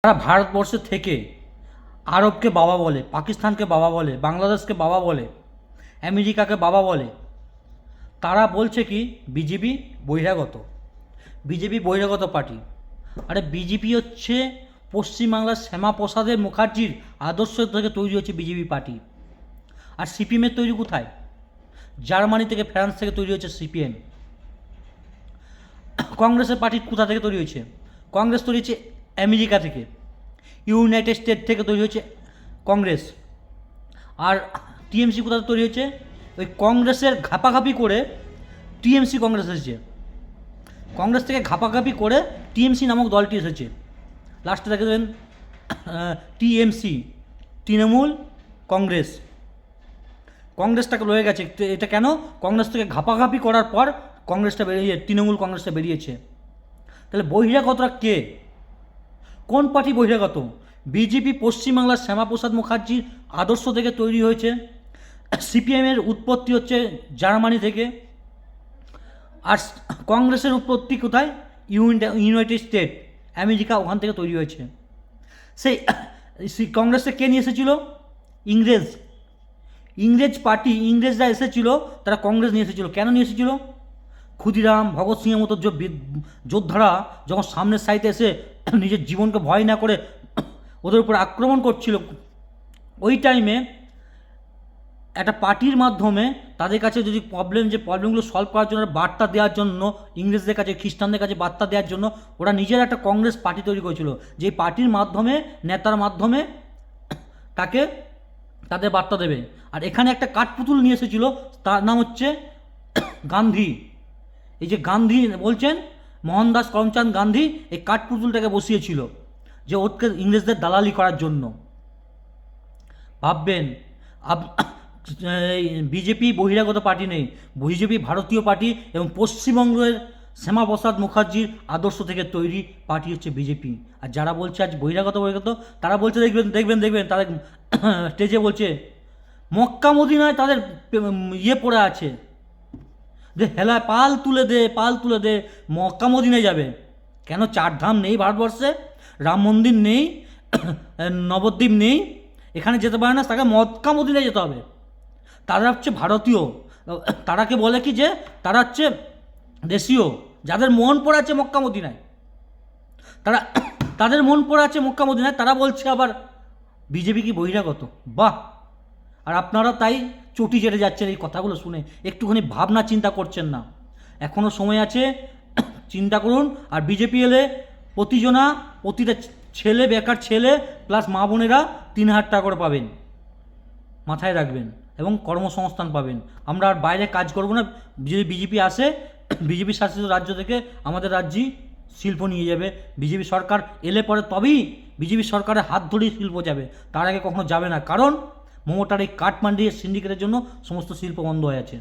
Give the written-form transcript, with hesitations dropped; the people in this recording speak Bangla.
তারা ভারতবর্ষে থেকে আরবকে বাবা বলে, পাকিস্তানকে বাবা বলে, বাংলাদেশকে বাবা বলে, আমেরিকাকে বাবা বলে। তারা বলছে কি বিজেপি বহিরাগত, বিজেপি বহিরাগত পার্টি। আরে বিজেপি হচ্ছে পশ্চিমবাংলার শ্যামাপ্রসাদ মুখার্জির আদর্শ থেকে তৈরি হচ্ছে বিজেপি পার্টি। আর সিপিএমের তৈরি কোথায়? জার্মানি থেকে, ফ্রান্স থেকে তৈরি হচ্ছে সিপিএম। কংগ্রেসের পার্টি কোথা থেকে তৈরি হয়েছে? কংগ্রেস তৈরি হচ্ছে আমেরিকা থেকে, ইউনাইটেড স্টেট থেকে তৈরি হচ্ছে কংগ্রেস। আর টিএমসি কোথা থেকে তৈরি হচ্ছে? ওই কংগ্রেসের ঘাপাঘাপি করে টিএমসি কংগ্রেস এসেছে। কংগ্রেস থেকে ঘাপাঘাপি করে টিএমসি নামক দলটি এসেছে। লাস্টে দেখে দেবেন টিএমসি, তৃণমূল কংগ্রেস। কংগ্রেসটাকে রয়ে গেছে। এটা কেন? কংগ্রেস থেকে ঘাপাঘাপি করার পর কংগ্রেসটা বেরিয়ে, তৃণমূল কংগ্রেসটা বেরিয়েছে। তাহলে বহিরাগতরা কে? কোন পার্টি বহিরাগত? বিজেপি পশ্চিমবাংলার শ্যামাপ্রসাদ মুখার্জির আদর্শ থেকে তৈরি হয়েছে। সিপিএমের উৎপত্তি হচ্ছে জার্মানি থেকে। আর কংগ্রেসের উৎপত্তি কোথায়? ইউনাইটেড স্টেট, আমেরিকা, ওখান থেকে তৈরি হয়েছে। সেই কংগ্রেসে কে নিয়ে এসেছিল? ইংরেজ। ইংরেজ পার্টি, ইংরেজরা এসেছিল, তারা কংগ্রেস নিয়ে এসেছিল। কেন নিয়ে এসেছিল? ক্ষুদিরাম, ভগৎ সিংয়ের মতো যোদ্ধারা যখন সামনের সাইডে এসে নিজের জীবনকে ভয় না করে ওদের উপর আক্রমণ করছিল, ওই টাইমে একটা পার্টির মাধ্যমে তাদের কাছে যদি প্রবলেমগুলো সলভ করার জন্য বার্তা দেওয়ার জন্য, ইংরেজদের কাছে, খ্রিস্টানদের কাছে বার্তা দেওয়ার জন্য ওরা নিজের একটা কংগ্রেস পার্টি তৈরি করেছিল, যে পার্টির মাধ্যমে, নেতার মাধ্যমে তাকে তাদের বার্তা দেবে। আর এখানে একটা কাঠপুতুল নিয়ে এসেছিল, তার নাম হচ্ছে গান্ধী। এই যে গান্ধী বলছেন, মোহনদাস করমচাঁদ গান্ধী এই কাঠপুতুলটাকে বসিয়েছিল যে ওকে ইংরেজদের দালালি করার জন্য। ভাববেন, বিজেপি বহিরাগত পার্টি নেই, বিজেপি ভারতীয় পার্টি এবং পশ্চিমবঙ্গের শ্যামাপ্রসাদ মুখার্জির আদর্শ থেকে তৈরি পার্টি হচ্ছে বিজেপি। আর যারা বলছে আজ বহিরাগত তারা বলছে দেখবেন তাদের স্টেজে বলছে মক্কা মদিনায় তাদের পড়ে আছে, যে হেলায় পাল তুলে দে মক্কা মদিনায় যাবে। কেন? চারধাম নেই ভারতবর্ষে, রাম মন্দির নেই, নবদ্বীপ নেই, এখানে যেতে পারে না, তাকে মক্কা মদিনায় যেতে হবে। তারা হচ্ছে ভারতীয়। তারাকে বলে কি যে তারা হচ্ছে দেশীয়, যাদের মন পড়ে আছে মক্কা মদিনায়, তাদের মন পড়ে আছে মক্কা মদিনায়, তারা বলছে আবার বিজেপি কি বহিরাগত। বাহ! আর আপনারা তাই চটি চেটে যাচ্ছেন এই কথাগুলো শুনে, একটুখানি ভাবনা চিন্তা করছেন না। এখনও সময় আছে, চিন্তা করুন। আর বিজেপি এলে প্রতিটা ছেলে, বেকার ছেলে প্লাস মা বোনেরা 3,000 টাকা করে পাবেন, মাথায় রাখবেন, এবং কর্মসংস্থান পাবেন। আমরা আর বাইরে কাজ করব না। যদি বিজেপি আসে, বিজেপি শাসিত রাজ্য থেকে আমাদের রাজ্যে শিল্প নিয়ে যাবে। বিজেপি সরকার এলে পরে তবেই বিজেপি সরকারের হাত ধরেই শিল্প যাবে, তার আগে কখনো যাবে না। কারণ মমতার এই কাঠমান্ডি সিন্ডিকেটের জন্য সমস্ত শিল্প বন্ধ হয়ে আছে।